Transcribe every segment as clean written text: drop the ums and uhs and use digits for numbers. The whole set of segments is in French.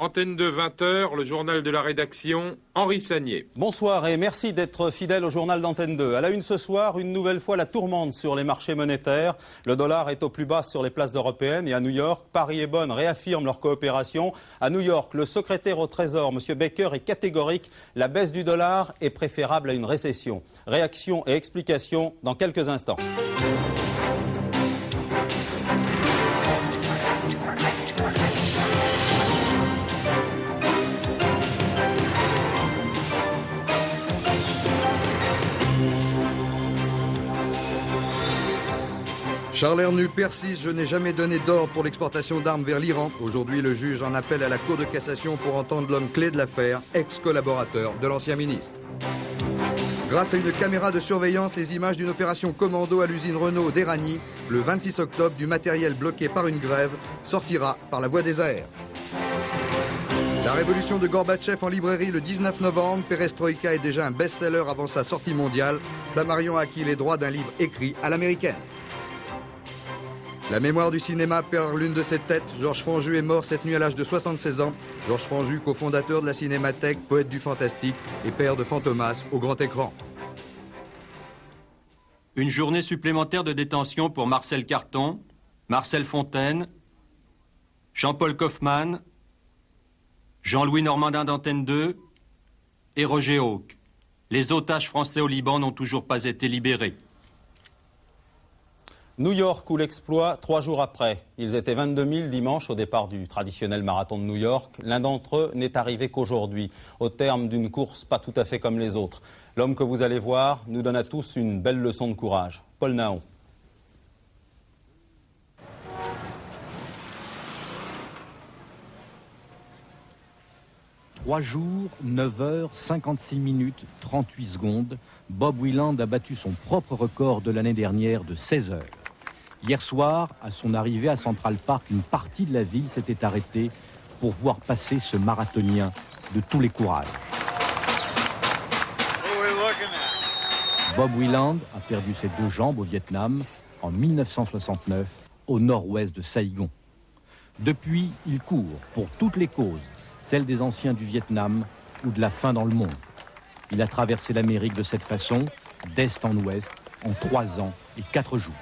Antenne 2, 20h, le journal de la rédaction, Henri Sagnier. Bonsoir et merci d'être fidèle au journal d'Antenne 2. À la une ce soir, une nouvelle fois la tourmente sur les marchés monétaires. Le dollar est au plus bas sur les places européennes et à New York, Paris et Bonn réaffirment leur coopération. À New York, le secrétaire au Trésor, M. Baker, est catégorique. La baisse du dollar est préférable à une récession. Réaction et explication dans quelques instants. Charles Hernu persiste, je n'ai jamais donné d'ordre pour l'exportation d'armes vers l'Iran. Aujourd'hui, le juge en appelle à la Cour de cassation pour entendre l'homme clé de l'affaire, ex-collaborateur de l'ancien ministre. Grâce à une caméra de surveillance, les images d'une opération commando à l'usine Renault d'Erani, le 26 octobre, du matériel bloqué par une grève sortira par la voie des aers. La révolution de Gorbatchev en librairie le 19 novembre, Perestroïka est déjà un best-seller avant sa sortie mondiale. Flammarion a acquis les droits d'un livre écrit à l'américaine. La mémoire du cinéma perd l'une de ses têtes. Georges Franju est mort cette nuit à l'âge de 76 ans. Georges Franju, cofondateur de la Cinémathèque, poète du fantastique et père de Fantomas au grand écran. Une journée supplémentaire de détention pour Marcel Carton, Marcel Fontaine, Jean-Paul Kaufmann, Jean-Louis Normandin d'Antenne 2 et Roger Hawke. Les otages français au Liban n'ont toujours pas été libérés. New York ou l'exploit 3 jours après. Ils étaient 22 000 dimanche au départ du traditionnel marathon de New York. L'un d'entre eux n'est arrivé qu'aujourd'hui, au terme d'une course pas tout à fait comme les autres. L'homme que vous allez voir nous donne à tous une belle leçon de courage. Paul Naon. « 3 jours, 9 heures, 56 minutes, 38 secondes. Bob Wieland a battu son propre record de l'année dernière de 16 heures. Hier soir, à son arrivée à Central Park, une partie de la ville s'était arrêtée pour voir passer ce marathonien de tous les courages. Bob Wieland a perdu ses 2 jambes au Vietnam en 1969, au nord-ouest de Saïgon. Depuis, il court pour toutes les causes, celle des anciens du Vietnam ou de la faim dans le monde. Il a traversé l'Amérique de cette façon, d'est en ouest, en 3 ans et 4 jours.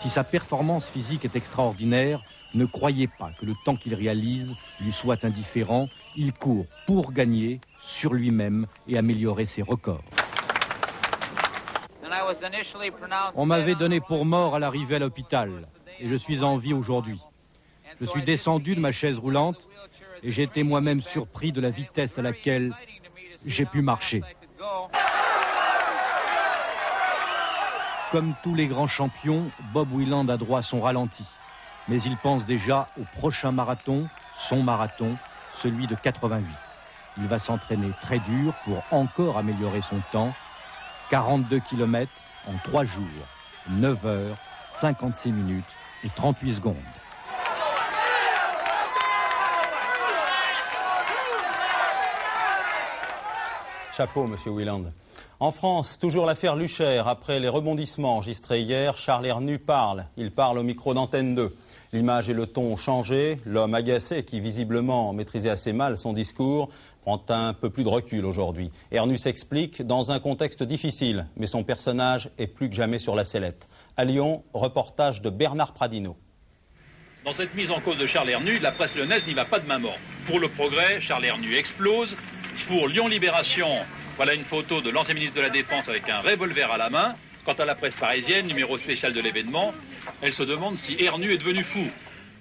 Si sa performance physique est extraordinaire, ne croyez pas que le temps qu'il réalise lui soit indifférent. Il court pour gagner sur lui-même et améliorer ses records. On m'avait donné pour mort à l'arrivée à l'hôpital et je suis en vie aujourd'hui. Je suis descendu de ma chaise roulante et j'ai été moi-même surpris de la vitesse à laquelle j'ai pu marcher. Comme tous les grands champions, Bob Wieland a droit à son ralenti. Mais il pense déjà au prochain marathon, son marathon, celui de 88. Il va s'entraîner très dur pour encore améliorer son temps. 42 km en 3 jours, 9 heures, 56 minutes et 38 secondes. Chapeau, Monsieur Wieland. En France, toujours l'affaire Luchaire. Après les rebondissements enregistrés hier, Charles Hernu parle. Il parle au micro d'Antenne 2. L'image et le ton ont changé. L'homme agacé, qui visiblement maîtrisait assez mal son discours, prend un peu plus de recul aujourd'hui. Hernu s'explique dans un contexte difficile, mais son personnage est plus que jamais sur la sellette. À Lyon, reportage de Bernard Pradino. Dans cette mise en cause de Charles Hernu, la presse lyonnaise n'y va pas de main morte. Pour le Progrès, Charles Hernu explose. Pour Lyon Libération, voilà une photo de l'ancien ministre de la Défense avec un revolver à la main. Quant à la presse parisienne, numéro spécial de l'événement, elle se demande si Hernu est devenu fou.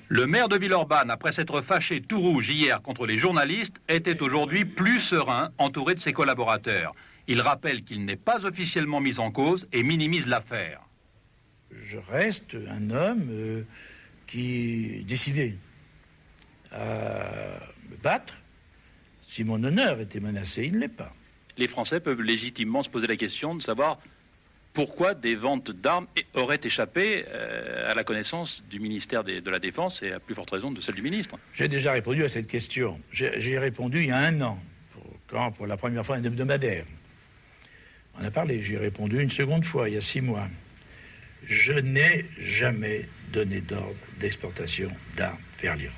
Le maire de Villeurbanne, après s'être fâché tout rouge hier contre les journalistes, était aujourd'hui plus serein, entouré de ses collaborateurs. Il rappelle qu'il n'est pas officiellement mis en cause et minimise l'affaire. Je reste un homme qui est décidé à me battre. Si mon honneur était menacé, il ne l'est pas. Les Français peuvent légitimement se poser la question de savoir pourquoi des ventes d'armes auraient échappé à la connaissance du ministère de la Défense et à plus forte raison de celle du ministre. J'ai déjà répondu à cette question. J'ai répondu il y a 1 an, pour la première fois un hebdomadaire. On a parlé, j'ai répondu une seconde fois, il y a 6 mois. Je n'ai jamais donné d'ordre d'exportation d'armes vers l'Iran.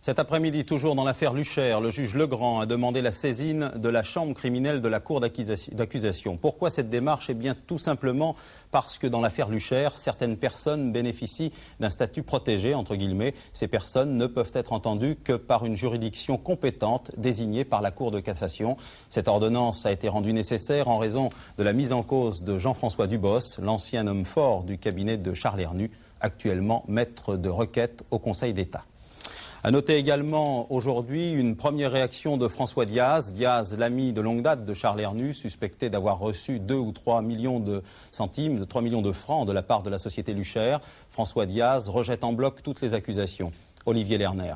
Cet après-midi, toujours dans l'affaire Luchaire, le juge Legrand a demandé la saisine de la chambre criminelle de la cour d'accusation. Pourquoi cette démarche? Eh bien, tout simplement parce que dans l'affaire Luchaire, certaines personnes bénéficient d'un statut protégé, entre guillemets. Ces personnes ne peuvent être entendues que par une juridiction compétente désignée par la Cour de cassation. Cette ordonnance a été rendue nécessaire en raison de la mise en cause de Jean-François Dubos, l'ancien homme fort du cabinet de Charles Hernu, actuellement maître de requête au Conseil d'État. À noter également aujourd'hui une première réaction de François Diaz. Diaz, l'ami de longue date de Charles Hernu, suspecté d'avoir reçu 2 ou 3 millions de centimes, de 3 millions de francs de la part de la société Luchaire. François Diaz rejette en bloc toutes les accusations. Olivier Lerner.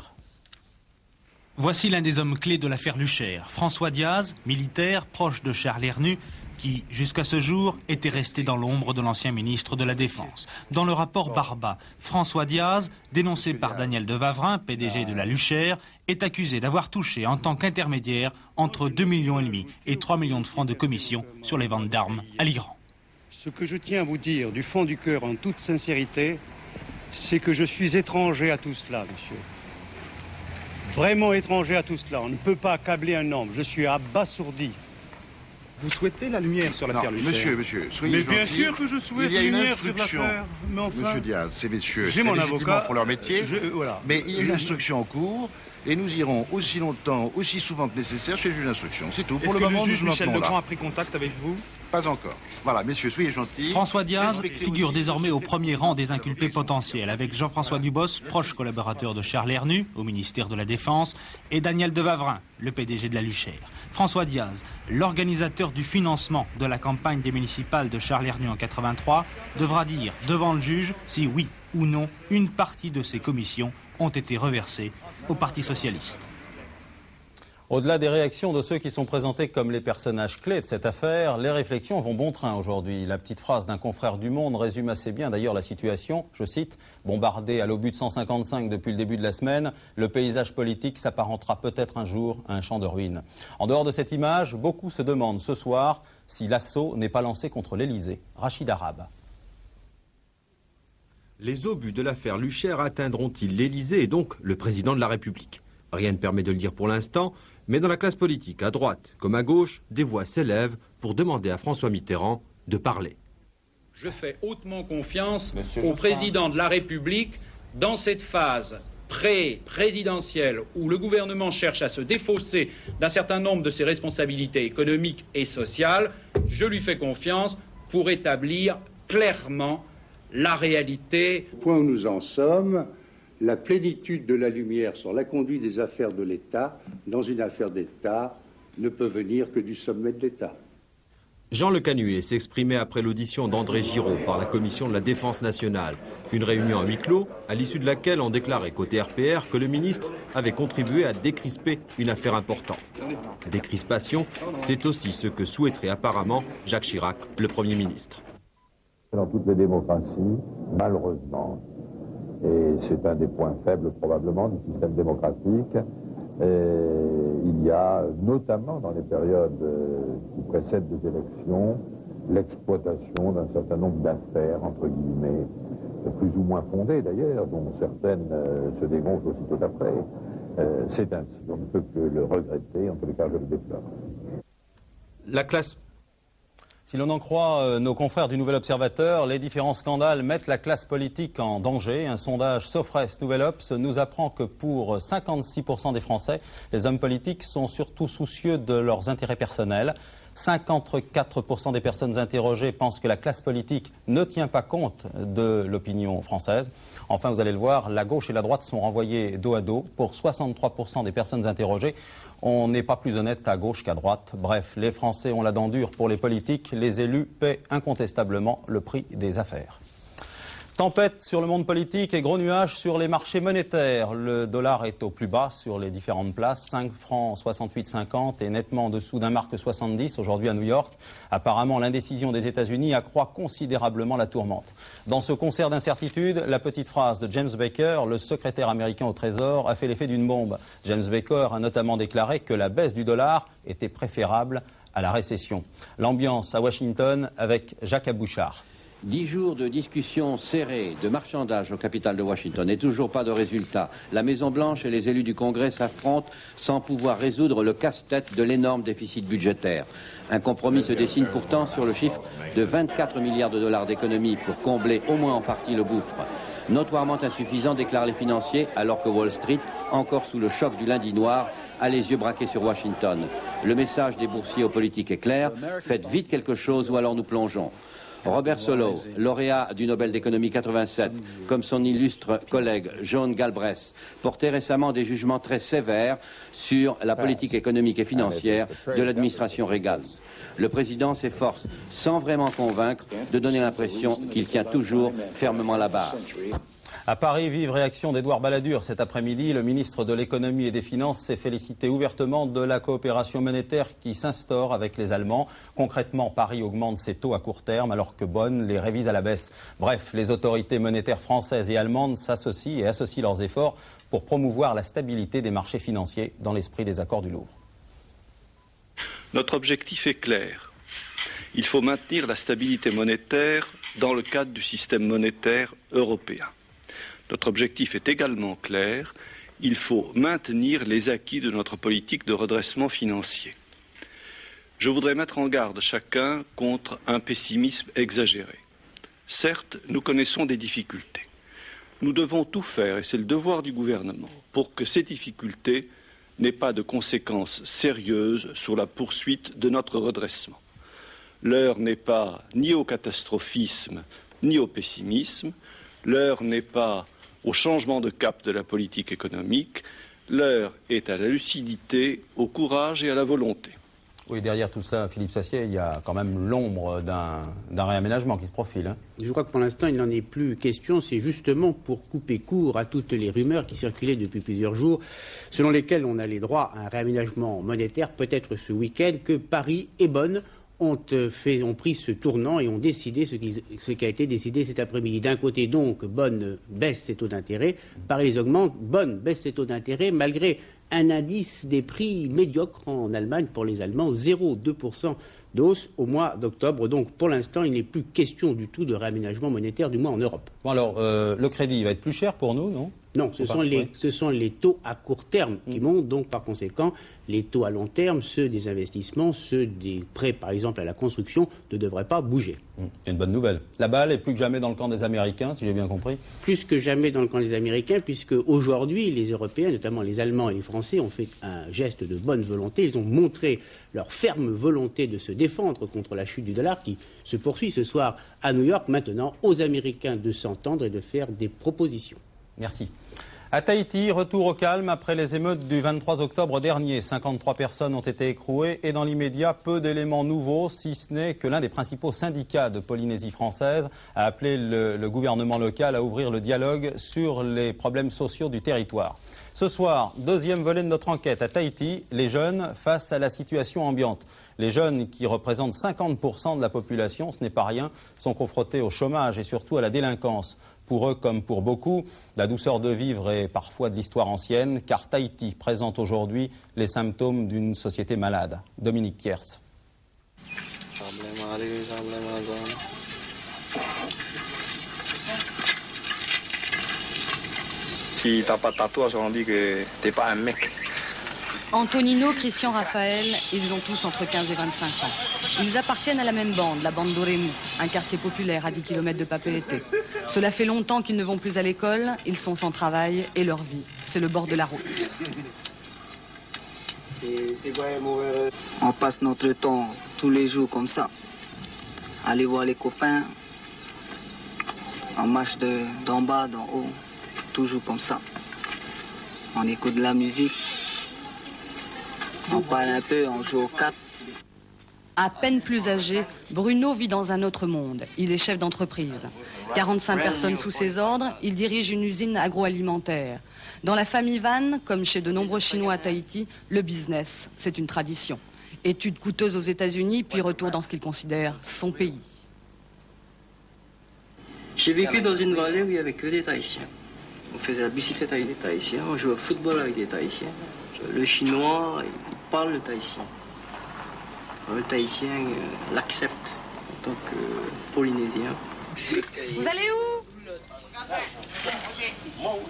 Voici l'un des hommes clés de l'affaire Luchaire. François Diaz, militaire, proche de Charles Hernu, qui, jusqu'à ce jour, était resté dans l'ombre de l'ancien ministre de la Défense. Dans le rapport Barba, François Diaz, dénoncé par Daniel de Wavrin, PDG de la Luchaire, est accusé d'avoir touché en tant qu'intermédiaire entre 2,5 millions et 3 millions de francs de commission sur les ventes d'armes à l'Iran. Ce que je tiens à vous dire du fond du cœur en toute sincérité, c'est que je suis étranger à tout cela, monsieur. Vraiment étranger à tout cela. On ne peut pas accabler un homme. Je suis abasourdi. Vous souhaitez la lumière sur l'affaire Luchaire? Monsieur, soyez gentil. Mais bien sûr que je souhaite la lumière sur l'affaire. Monsieur Diaz, ces messieurs, j'ai mon avocat pour leur métier. Voilà. Mais il y a une instruction en cours et nous irons aussi longtemps, aussi souvent que nécessaire chez le juge d'instruction. C'est tout. Pour le moment, nous nous Michel maintenons Legrand là. a pris contact avec vous? Pas encore. Voilà, messieurs, soyez gentils. François Diaz figure désormais au premier rang des inculpés potentiels, avec Jean-François Dubos, proche collaborateur de Charles Hernu, au ministère de la Défense, et Daniel de Wavrin, le PDG de la Luchaire. François Diaz, l'organisateur du financement de la campagne des municipales de Charles Hernu en 83, devra dire devant le juge si oui ou non une partie de ces commissions ont été reversées au Parti socialiste. Au-delà des réactions de ceux qui sont présentés comme les personnages clés de cette affaire, les réflexions vont bon train aujourd'hui. La petite phrase d'un confrère du Monde résume assez bien d'ailleurs la situation. Je cite, « Bombardé à l'obus de 155 depuis le début de la semaine, le paysage politique s'apparentera peut-être un jour à un champ de ruines. » En dehors de cette image, beaucoup se demandent ce soir si l'assaut n'est pas lancé contre l'Elysée. Rachid Arabe. Les obus de l'affaire Luchaire atteindront-ils l'Elysée et donc le président de la République? Rien ne permet de le dire pour l'instant, mais dans la classe politique, à droite comme à gauche, des voix s'élèvent pour demander à François Mitterrand de parler. Je fais hautement confiance au président de la République dans cette phase pré-présidentielle où le gouvernement cherche à se défausser d'un certain nombre de ses responsabilités économiques et sociales. Je lui fais confiance pour établir clairement la réalité. Au point où nous en sommes, la plénitude de la lumière sur la conduite des affaires de l'État, dans une affaire d'État, ne peut venir que du sommet de l'État. Jean Le Canuet s'exprimait après l'audition d'André Giraud par la Commission de la Défense nationale. Une réunion à huis clos, à l'issue de laquelle on déclarait côté RPR que le ministre avait contribué à décrisper une affaire importante. Décrispation, c'est aussi ce que souhaiterait apparemment Jacques Chirac, le Premier ministre. Dans toutes les démocraties, malheureusement, et c'est un des points faibles probablement du système démocratique, il y a notamment dans les périodes qui précèdent des élections, l'exploitation d'un certain nombre d'affaires, entre guillemets, plus ou moins fondées d'ailleurs, dont certaines se dégonflent aussitôt après. C'est ainsi, on ne peut que le regretter, en tous les cas je le déplore. La classe... Si l'on en croit nos confrères du Nouvel Observateur, les différents scandales mettent la classe politique en danger. Un sondage Sofres Nouvel Obs nous apprend que pour 56% des Français, les hommes politiques sont surtout soucieux de leurs intérêts personnels. 54% des personnes interrogées pensent que la classe politique ne tient pas compte de l'opinion française. Enfin, vous allez le voir, la gauche et la droite sont renvoyées dos à dos. Pour 63% des personnes interrogées, on n'est pas plus honnête à gauche qu'à droite. Bref, les Français ont la dent dure pour les politiques. Les élus paient incontestablement le prix des affaires. Tempête sur le monde politique et gros nuages sur les marchés monétaires. Le dollar est au plus bas sur les différentes places, 5 francs 68,50 et nettement en dessous d'un marque 70 aujourd'hui à New York. Apparemment, l'indécision des États-Unis accroît considérablement la tourmente. Dans ce concert d'incertitudes, la petite phrase de James Baker, le secrétaire américain au Trésor, a fait l'effet d'une bombe. James Baker a notamment déclaré que la baisse du dollar était préférable à la récession. L'ambiance à Washington avec Jacques Abouchard. 10 jours de discussions serrées, de marchandage au capital de Washington et toujours pas de résultat. La Maison-Blanche et les élus du Congrès s'affrontent sans pouvoir résoudre le casse-tête de l'énorme déficit budgétaire. Un compromis se dessine pourtant sur le chiffre de 24 milliards de dollars d'économies pour combler au moins en partie le gouffre. Notoirement insuffisant, déclarent les financiers, alors que Wall Street, encore sous le choc du lundi noir, a les yeux braqués sur Washington. Le message des boursiers aux politiques est clair, faites vite quelque chose ou alors nous plongeons. Robert Solow, lauréat du Nobel d'économie 87, comme son illustre collègue John Galbraith, portait récemment des jugements très sévères sur la politique économique et financière de l'administration Reagan. Le président s'efforce, sans vraiment convaincre, de donner l'impression qu'il tient toujours fermement la barre. À Paris, vive réaction d'Édouard Balladur. Cet après-midi, le ministre de l'économie et des finances s'est félicité ouvertement de la coopération monétaire qui s'instaure avec les Allemands. Concrètement, Paris augmente ses taux à court terme alors que Bonn les révise à la baisse. Bref, les autorités monétaires françaises et allemandes s'associent et associent leurs efforts pour promouvoir la stabilité des marchés financiers dans l'esprit des accords du Louvre. Notre objectif est clair. Il faut maintenir la stabilité monétaire dans le cadre du système monétaire européen. Notre objectif est également clair. Il faut maintenir les acquis de notre politique de redressement financier. Je voudrais mettre en garde chacun contre un pessimisme exagéré. Certes, nous connaissons des difficultés. Nous devons tout faire, et c'est le devoir du gouvernement, pour que ces difficultés n'aient pas de conséquences sérieuses sur la poursuite de notre redressement. L'heure n'est pas ni au catastrophisme, ni au pessimisme. L'heure n'est pas au changement de cap de la politique économique. L'heure est à la lucidité, au courage et à la volonté. Oui, derrière tout cela, Philippe Sassier, il y a quand même l'ombre d'un réaménagement qui se profile. Hein. Je crois que pour l'instant, il n'en est plus question. C'est justement pour couper court à toutes les rumeurs qui circulaient depuis plusieurs jours, selon lesquelles on allait droit à un réaménagement monétaire, peut-être ce week-end, que Paris et Bonn ont pris ce tournant et ont décidé ce qui a été décidé cet après-midi. D'un côté donc, Bonn baisse ses taux d'intérêt, Paris les augmente, Bonn baisse ses taux d'intérêt malgré un indice des prix médiocre en Allemagne pour les Allemands, 0,2% de hausse au mois d'octobre. Donc pour l'instant, il n'est plus question du tout de réaménagement monétaire, du moins en Europe. Bon alors, le crédit il va être plus cher pour nous, non ? Non, ce sont les taux à court terme qui montent, donc par conséquent, les taux à long terme, ceux des investissements, ceux des prêts par exemple à la construction, ne devraient pas bouger. C'est une bonne nouvelle. La balle est plus que jamais dans le camp des Américains, si j'ai bien compris. Plus que jamais dans le camp des Américains, puisque aujourd'hui, les Européens, notamment les Allemands et les Français, ont fait un geste de bonne volonté. Ils ont montré leur ferme volonté de se défendre contre la chute du dollar qui se poursuit ce soir à New York. Maintenant, aux Américains de s'entendre et de faire des propositions. Merci. À Tahiti, retour au calme après les émeutes du 23 octobre dernier. 53 personnes ont été écrouées et dans l'immédiat, peu d'éléments nouveaux, si ce n'est que l'un des principaux syndicats de Polynésie française a appelé le gouvernement local à ouvrir le dialogue sur les problèmes sociaux du territoire. Ce soir, deuxième volet de notre enquête à Tahiti, les jeunes face à la situation ambiante. Les jeunes, qui représentent 50% de la population, ce n'est pas rien, sont confrontés au chômage et surtout à la délinquance. Pour eux, comme pour beaucoup, la douceur de vivre est parfois de l'histoire ancienne, car Tahiti présente aujourd'hui les symptômes d'une société malade. Dominique Kiers. Si t'as pas de tatouage, on dit que t'es pas un mec. Antonino, Christian, Raphaël, ils ont tous entre 15 et 25 ans. Ils appartiennent à la même bande, la bande d'Oremu, un quartier populaire à 10 km de Papeete. Cela fait longtemps qu'ils ne vont plus à l'école, ils sont sans travail et leur vie, c'est le bord de la route. On passe notre temps tous les jours comme ça. Aller voir les copains, on marche d'en bas, d'en haut, toujours comme ça. On écoute de la musique. On parle un peu, on joue aux cartes. À peine plus âgé, Bruno vit dans un autre monde. Il est chef d'entreprise. 45 personnes sous ses ordres, il dirige une usine agroalimentaire. Dans la famille Van, comme chez de nombreux Chinois à Tahiti, le business, c'est une tradition. Études coûteuses aux États-Unis, puis retour dans ce qu'il considère son pays. J'ai vécu dans une vallée où il n'y avait que des Tahitiens. On faisait la bicyclette avec des Tahitiens, on jouait au football avec des Tahitiens. Le Chinois, il parle le tahitien. Le Tahitien l'accepte en tant que Polynésien. Vous allez où?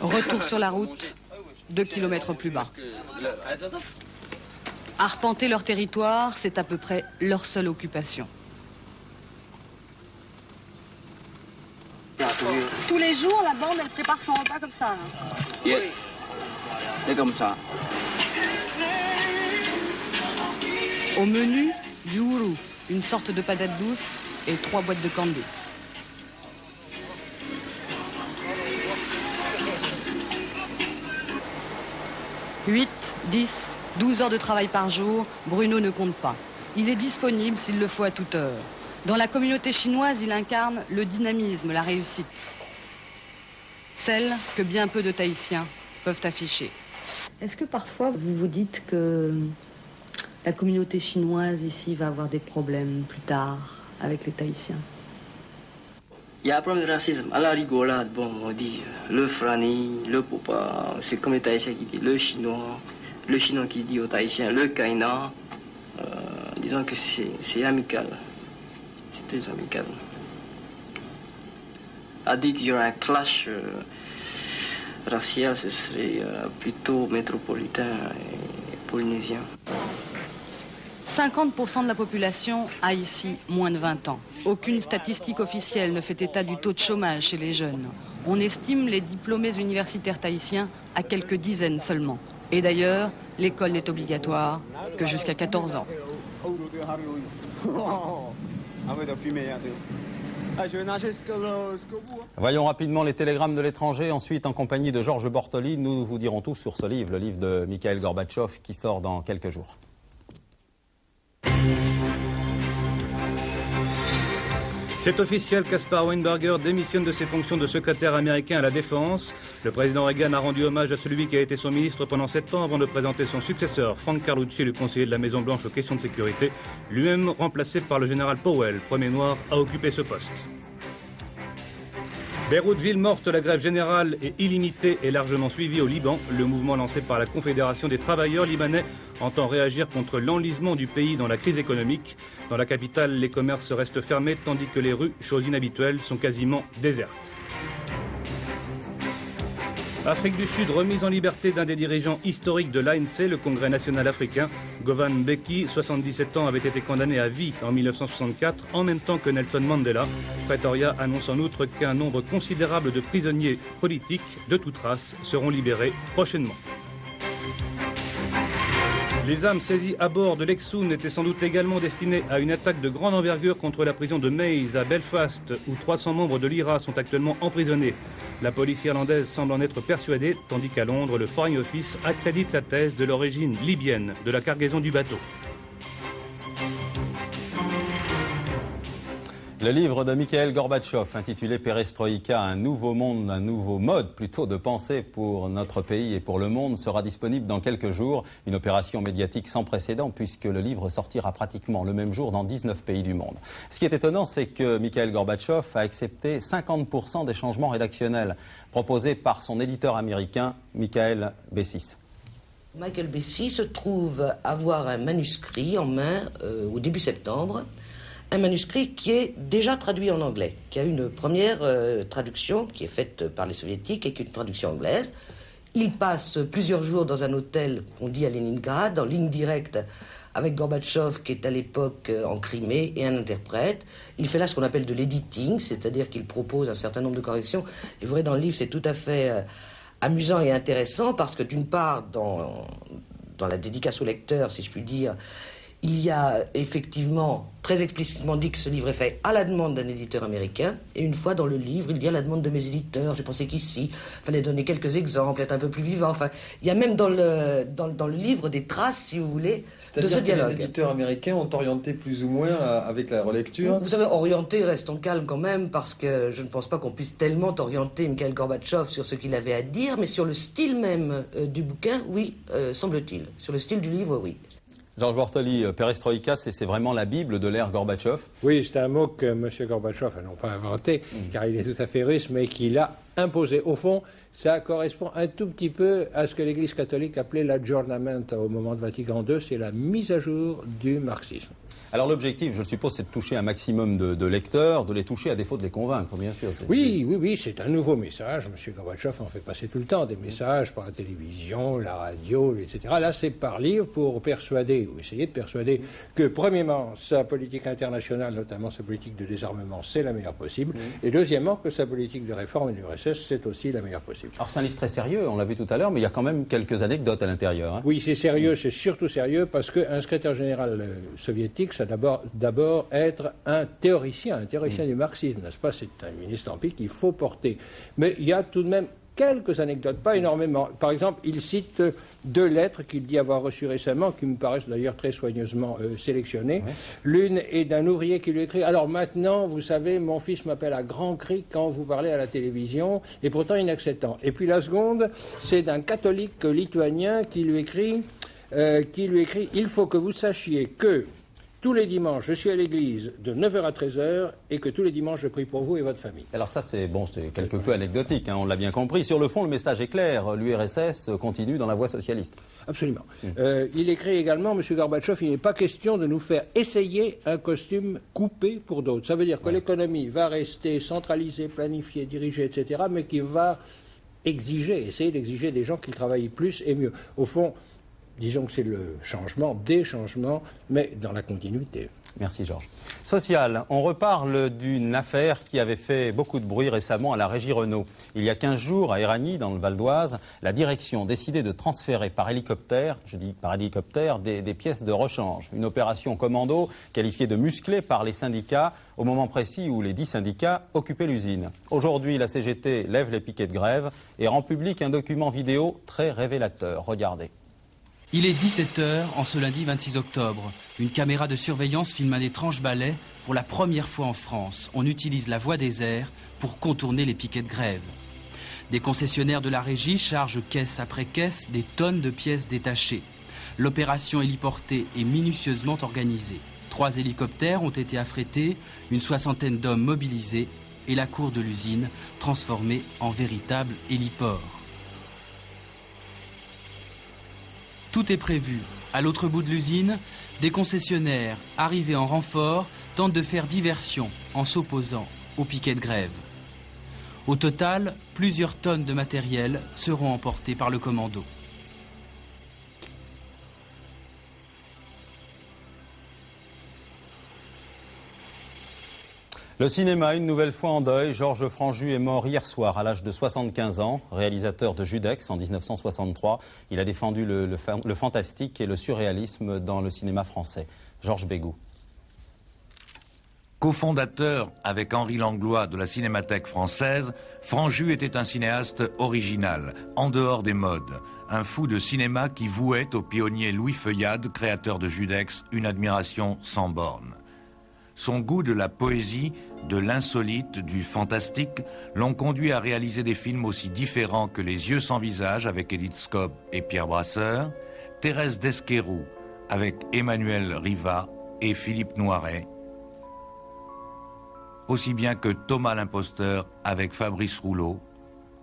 Retour sur la route, 2 kilomètres plus bas. Arpenter leur territoire, c'est à peu près leur seule occupation. Tous les jours, la bande, elle prépare son repas comme ça. Yes. C'est comme ça. Au menu, du hourou, une sorte de patate douce et 3 boîtes de candé. « 8, 10, 12 heures de travail par jour, Bruno ne compte pas. Il est disponible s'il le faut à toute heure. Dans la communauté chinoise, il incarne le dynamisme, la réussite. Celle que bien peu de Tahitiens peuvent afficher. Est-ce que parfois vous vous dites que la communauté chinoise ici va avoir des problèmes plus tard avec les Tahitiens? Il y a un problème de racisme. À la rigolade, bon, on dit le frani, le popa, c'est comme les Tahitiens qui disent le chinois qui dit aux Tahitiens le kaina. Disons que c'est amical. C'est très amical. À dire qu'il y aura un clash racial, ce serait plutôt métropolitain et polynésien. 50% de la population a ici moins de 20 ans. Aucune statistique officielle ne fait état du taux de chômage chez les jeunes. On estime les diplômés universitaires tahitiens à quelques dizaines seulement. Et d'ailleurs, l'école n'est obligatoire que jusqu'à 14 ans. Voyons rapidement les télégrammes de l'étranger. Ensuite, en compagnie de Georges Bortoli, nous vous dirons tout sur ce livre, le livre de Mikhail Gorbatchev, qui sort dans quelques jours. C'est officiel, Caspar Weinberger démissionne de ses fonctions de secrétaire américain à la Défense. Le président Reagan a rendu hommage à celui qui a été son ministre pendant 7 ans avant de présenter son successeur, Frank Carlucci, le conseiller de la Maison-Blanche aux questions de sécurité, lui-même remplacé par le général Powell, premier noir à occuper ce poste. Beyrouth, ville morte, la grève générale et illimitée est largement suivie au Liban. Le mouvement lancé par la Confédération des travailleurs libanais entend réagir contre l'enlisement du pays dans la crise économique. Dans la capitale, les commerces restent fermés tandis que les rues, chose inhabituelle, sont quasiment désertes. Afrique du Sud, remise en liberté d'un des dirigeants historiques de l'ANC, le Congrès national africain. Govan Mbeki, 77 ans, avait été condamné à vie en 1964, en même temps que Nelson Mandela. Pretoria annonce en outre qu'un nombre considérable de prisonniers politiques de toute race seront libérés prochainement. Les armes saisies à bord de l'Exoon étaient sans doute également destinées à une attaque de grande envergure contre la prison de Maze à Belfast, où 300 membres de l'IRA sont actuellement emprisonnés. La police irlandaise semble en être persuadée, tandis qu'à Londres, le Foreign Office accrédite la thèse de l'origine libyenne de la cargaison du bateau. Le livre de Mikhail Gorbatchev, intitulé Perestroïka, un nouveau monde, un nouveau mode plutôt de pensée pour notre pays et pour le monde, sera disponible dans quelques jours. Une opération médiatique sans précédent puisque le livre sortira pratiquement le même jour dans 19 pays du monde. Ce qui est étonnant, c'est que Mikhail Gorbatchev a accepté 50% des changements rédactionnels proposés par son éditeur américain, Michael Bessis. Michael Bessis se trouve avoir un manuscrit en main au début septembre. Un manuscrit qui est déjà traduit en anglais, qui a une première traduction qui est faite par les soviétiques et qui est une traduction anglaise. Il passe plusieurs jours dans un hôtel qu'on dit à Leningrad, en ligne directe avec Gorbatchev qui est à l'époque en Crimée et un interprète. Il fait là ce qu'on appelle de l'editing, c'est-à-dire qu'il propose un certain nombre de corrections. Et vous verrez dans le livre, c'est tout à fait amusant et intéressant parce que d'une part, dans la dédicace au lecteur, si je puis dire, il y a effectivement très explicitement dit que ce livre est fait à la demande d'un éditeur américain. Et une fois dans le livre, il dit à la demande de mes éditeurs, j'ai pensé qu'ici, il fallait donner quelques exemples, être un peu plus vivant. Enfin, il y a même dans le livre des traces, si vous voulez, de ce dialogue. C'est-à-dire que les éditeurs américains ont orienté plus ou moins avec la relecture. Vous savez, orienté, restons calmes quand même, parce que je ne pense pas qu'on puisse tellement orienter Mikhail Gorbatchev sur ce qu'il avait à dire, mais sur le style même du bouquin, oui, semble-t-il. Sur le style du livre, oui. Georges Bortoli, Perestroïka, c'est vraiment la Bible de l'ère Gorbatchev. Oui, c'est un mot que M. Gorbatchev n'a pas inventé, car il est tout à fait russe, mais qu'il a imposée. Au fond, ça correspond un tout petit peu à ce que l'Église catholique appelait l'aggiornamento au moment de Vatican II, c'est la mise à jour du marxisme. Alors l'objectif, je le suppose, c'est de toucher un maximum de lecteurs, de les toucher à défaut de les convaincre, bien sûr. Oui, c'est un nouveau message. M. Gorbatchev en fait passer tout le temps des messages par la télévision, la radio, etc. Là, c'est par livre pour persuader, ou essayer de persuader, que premièrement, sa politique internationale, notamment sa politique de désarmement, c'est la meilleure possible, et deuxièmement, que sa politique de réforme et du RSS, c'est aussi la meilleure possible. Alors c'est un livre très sérieux, on l'a vu tout à l'heure, mais il y a quand même quelques anecdotes à l'intérieur. Hein. Oui, c'est sérieux, c'est surtout sérieux, parce qu'un secrétaire général soviétique, ça doit d'abord être un théoricien du marxisme, n'est-ce pas? C'est un ministre en pique qu'il faut porter. Mais il y a tout de même quelques anecdotes, pas énormément. Par exemple, il cite 2 lettres qu'il dit avoir reçues récemment, qui me paraissent d'ailleurs très soigneusement sélectionnées. Ouais. L'une est d'un ouvrier qui lui écrit « Alors maintenant, vous savez, mon fils m'appelle à grands cris quand vous parlez à la télévision, et pourtant inacceptant. » Et puis la seconde, c'est d'un catholique lituanien qui lui écrit « Il faut que vous sachiez que tous les dimanches, je suis à l'église de 9h à 13h et que tous les dimanches, je prie pour vous et votre famille. » Alors ça, c'est quelque peu anecdotique, hein, on l'a bien compris. Sur le fond, le message est clair. L'URSS continue dans la voie socialiste. Absolument. Il écrit également, M. Gorbatchev, il n'est pas question de nous faire essayer un costume coupé pour d'autres. Ça veut dire que l'économie va rester centralisée, planifiée, dirigée, etc., mais qui va essayer d'exiger des gens qui travaillent plus et mieux. Au fond, disons que c'est le changement, des changements, mais dans la continuité. Merci Georges. Social, on reparle d'une affaire qui avait fait beaucoup de bruit récemment à la Régie Renault. Il y a 15 jours, à Éragny, dans le Val d'Oise, la direction décidait de transférer par hélicoptère, je dis par hélicoptère, des pièces de rechange. Une opération commando qualifiée de musclée par les syndicats, au moment précis où les 10 syndicats occupaient l'usine. Aujourd'hui, la CGT lève les piquets de grève et rend public un document vidéo très révélateur. Regardez. Il est 17h en ce lundi 26 octobre. Une caméra de surveillance filme un étrange balai. Pour la première fois en France, on utilise la voie des airs pour contourner les piquets de grève. Des concessionnaires de la régie chargent caisse après caisse des tonnes de pièces détachées. L'opération héliportée est minutieusement organisée. 3 hélicoptères ont été affrétés, une 60aine d'hommes mobilisés et la cour de l'usine transformée en véritable héliport. Tout est prévu. À l'autre bout de l'usine, des concessionnaires arrivés en renfort tentent de faire diversion en s'opposant au piquet de grève. Au total, plusieurs tonnes de matériel seront emportées par le commando. Le cinéma, une nouvelle fois en deuil. Georges Franju est mort hier soir à l'âge de 75 ans, réalisateur de Judex en 1963. Il a défendu le fantastique et le surréalisme dans le cinéma français. Georges Bégout. Co-fondateur avec Henri Langlois de la Cinémathèque française, Franju était un cinéaste original, en dehors des modes. Un fou de cinéma qui vouait au pionnier Louis Feuillade, créateur de Judex, une admiration sans borne. Son goût de la poésie, de l'insolite, du fantastique l'ont conduit à réaliser des films aussi différents que Les Yeux sans visage avec Édith Scobb et Pierre Brasseur, Thérèse d'Esquerou avec Emmanuel Riva et Philippe Noiret, aussi bien que Thomas l'imposteur avec Fabrice Rouleau,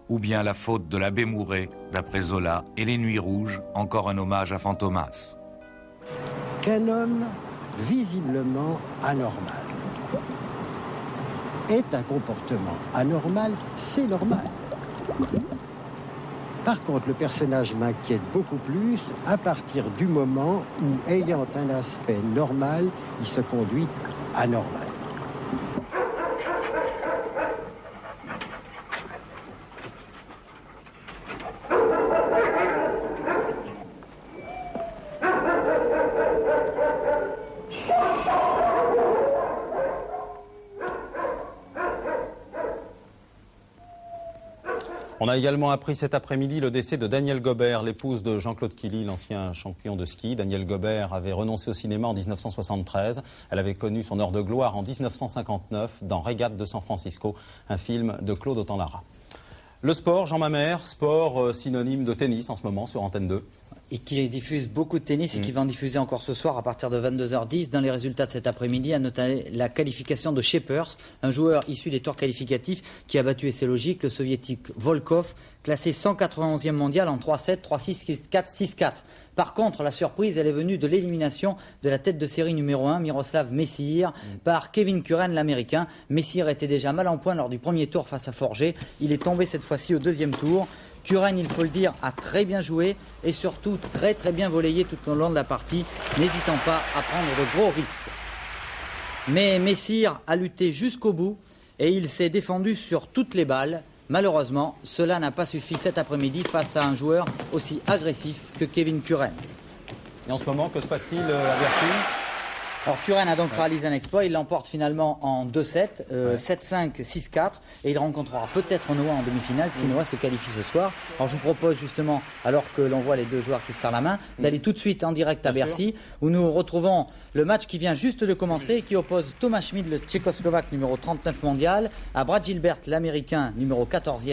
ou bien La faute de l'abbé Mouret d'après Zola et Les Nuits rouges, encore un hommage à Fantomas. Qu'un homme visiblement anormal est un comportement anormal, c'est normal. Par contre, le personnage m'inquiète beaucoup plus à partir du moment où, ayant un aspect normal, il se conduit anormal. On a également appris cet après-midi le décès de Danielle Gobert, l'épouse de Jean-Claude Killy, l'ancien champion de ski. Danielle Gobert avait renoncé au cinéma en 1973. Elle avait connu son heure de gloire en 1959 dans Régate de San Francisco, un film de Claude Autant-Lara. Le sport, Jean Mamère, sport synonyme de tennis en ce moment sur Antenne 2. Et qui diffuse beaucoup de tennis et qui va en diffuser encore ce soir à partir de 22h10. Dans les résultats de cet après-midi, à noter la qualification de Shepers, un joueur issu des tours qualificatifs qui a battu, et c'est logique, le soviétique Volkov, classé 191e mondial en 3-7, 3-6, 6-4, 6-4. Par contre, la surprise, elle est venue de l'élimination de la tête de série numéro 1, Miroslav Messier, par Kevin Curran, l'Américain. Messier était déjà mal en point lors du premier tour face à Forger. Il est tombé cette fois-ci au deuxième tour. Curran, il faut le dire, a très bien joué et surtout très bien volleyé tout au long de la partie, n'hésitant pas à prendre de gros risques. Mais Messire a lutté jusqu'au bout et il s'est défendu sur toutes les balles. Malheureusement, cela n'a pas suffi cet après-midi face à un joueur aussi agressif que Kevin Curran. Et en ce moment, que se passe-t-il à Bercy ? Alors Curran a donc réalisé un exploit, il l'emporte finalement en 2-7, 7-5, 6-4 et il rencontrera peut-être Noah en demi-finale si Noah se qualifie ce soir. Alors je vous propose justement, alors que l'on voit les deux joueurs qui se serrent la main, d'aller tout de suite en direct à Bercy où nous retrouvons le match qui vient juste de commencer et qui oppose Thomas Schmid, le tchécoslovaque numéro 39 mondial, à Brad Gilbert, l'américain numéro 14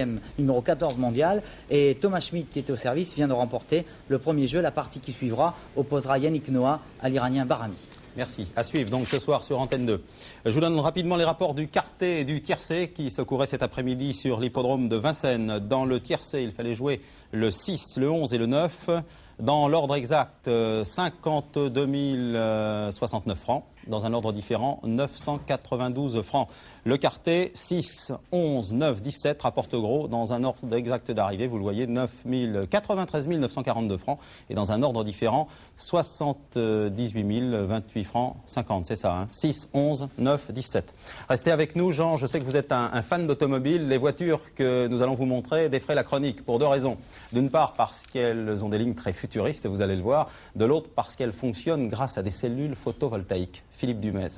mondial, et Thomas Schmid qui était au service vient de remporter le premier jeu. La partie qui suivra opposera Yannick Noah à l'Iranien Barami. Merci. À suivre donc ce soir sur Antenne 2. Je vous donne rapidement les rapports du quartet et du tiercé qui se couraient cet après-midi sur l'hippodrome de Vincennes. Dans le tiercé, il fallait jouer le 6, le 11 et le 9. Dans l'ordre exact, 52 069 francs. Dans un ordre différent, 992 francs. Le quartet, 6, 11, 9, 17, rapporte gros. Dans un ordre exact d'arrivée, vous le voyez, 93 942 francs. Et dans un ordre différent, 78 028 francs 50. C'est ça, hein, 6, 11, 9, 17. Restez avec nous, Jean. Je sais que vous êtes un fan d'automobile. Les voitures que nous allons vous montrer défraient la chronique pour deux raisons. D'une part, parce qu'elles ont des lignes très futuristes, vous allez le voir. De l'autre, parce qu'elles fonctionnent grâce à des cellules photovoltaïques. Philippe Dumez.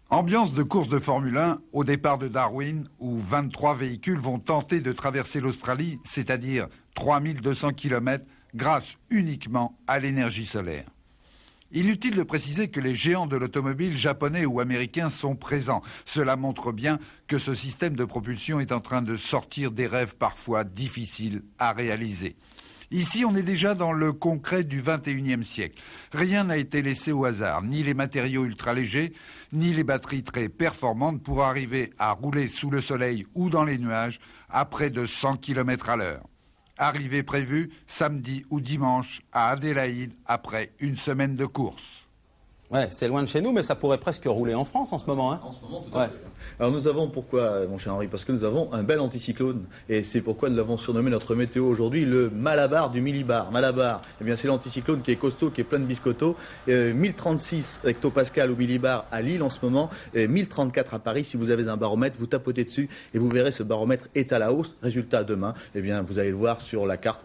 Ambiance de course de Formule 1 au départ de Darwin où 23 véhicules vont tenter de traverser l'Australie, c'est-à-dire 3200 km grâce uniquement à l'énergie solaire. Inutile de préciser que les géants de l'automobile japonais ou américains sont présents. Cela montre bien que ce système de propulsion est en train de sortir des rêves parfois difficiles à réaliser. Ici, on est déjà dans le concret du XXIe siècle. Rien n'a été laissé au hasard, ni les matériaux ultra-légers, ni les batteries très performantes pour arriver à rouler sous le soleil ou dans les nuages à près de 100 km à l'heure. Arrivée prévue samedi ou dimanche à Adélaïde après une semaine de course. Ouais, c'est loin de chez nous, mais ça pourrait presque rouler en France en ce moment. Hein. En ce moment, tout à fait. Alors nous avons, pourquoi, mon cher Henri? Parce que nous avons un bel anticyclone. Et c'est pourquoi nous l'avons surnommé notre météo aujourd'hui le Malabar du millibar. Malabar, eh bien c'est l'anticyclone qui est costaud, qui est plein de biscottos. 1036 hectopascal au millibar à Lille en ce moment, 1034 à Paris. Si vous avez un baromètre, vous tapotez dessus et vous verrez ce baromètre est à la hausse. Résultat demain, eh bien vous allez le voir sur la carte.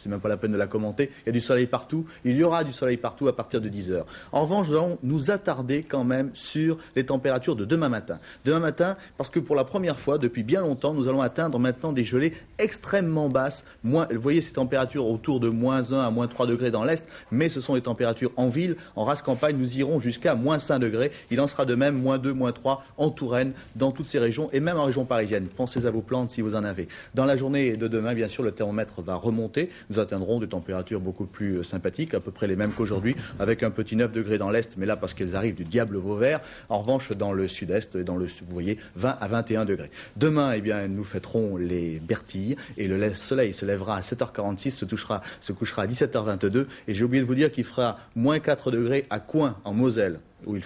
C'est même pas la peine de la commenter. Il y a du soleil partout. Il y aura du soleil partout à partir de 10 h. En revanche, nous allons nous attarder quand même sur les températures de demain matin. Demain matin, parce que pour la première fois depuis bien longtemps, nous allons atteindre maintenant des gelées extrêmement basses. Vous voyez ces températures autour de -1 à -3 degrés dans l'Est, mais ce sont les températures en ville. En race campagne, nous irons jusqu'à -5 degrés. Il en sera de même -2, -3 en Touraine, dans toutes ces régions et même en région parisienne. Pensez à vos plantes si vous en avez. Dans la journée de demain, bien sûr, le thermomètre va remonter. Nous atteindrons des températures beaucoup plus sympathiques, à peu près les mêmes qu'aujourd'hui, avec un petit 9 degrés dans l'Est, mais là parce qu'elles arrivent du diable Vauvert. En revanche, dans le sud-est et dans le vous voyez, 20 à 21 degrés. Demain, eh bien, nous fêterons les Bertilles et le soleil se lèvera à 7h46, se couchera à 17h22 et j'ai oublié de vous dire qu'il fera -4 degrés à Coin en Moselle, où il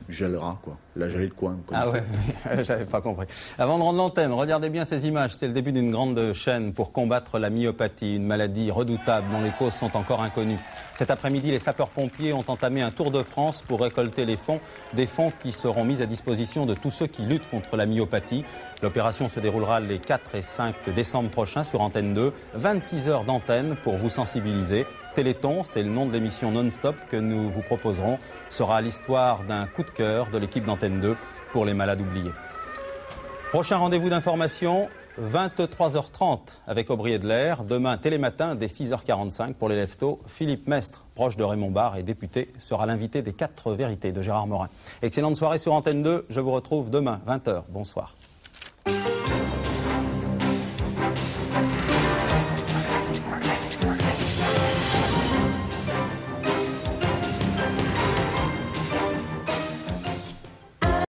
gèlera, quoi. La gelée de Coin. Ah ouais, j'avais pas compris. Avant de rendre l'antenne, regardez bien ces images. C'est le début d'une grande chaîne pour combattre la myopathie, une maladie redoutable dont les causes sont encore inconnues. Cet après-midi, les sapeurs-pompiers ont entamé un tour de France pour récolter les fonds, des fonds qui seront mis à disposition de tous ceux qui luttent contre la myopathie. L'opération se déroulera les 4 et 5 décembre prochains sur Antenne 2. 26 heures d'antenne pour vous sensibiliser. Téléthon, c'est le nom de l'émission non-stop que nous vous proposerons, sera l'histoire d'un coup de cœur de l'équipe d'Antenne 2 pour les malades oubliés. Prochain rendez-vous d'information, 23h30 avec Aubry Edler. Demain, Télématin, dès 6h45 pour les Leftos. Philippe Mestre, proche de Raymond Barre et député, sera l'invité des 4 vérités de Gérard Morin. Excellente soirée sur Antenne 2. Je vous retrouve demain, 20h. Bonsoir.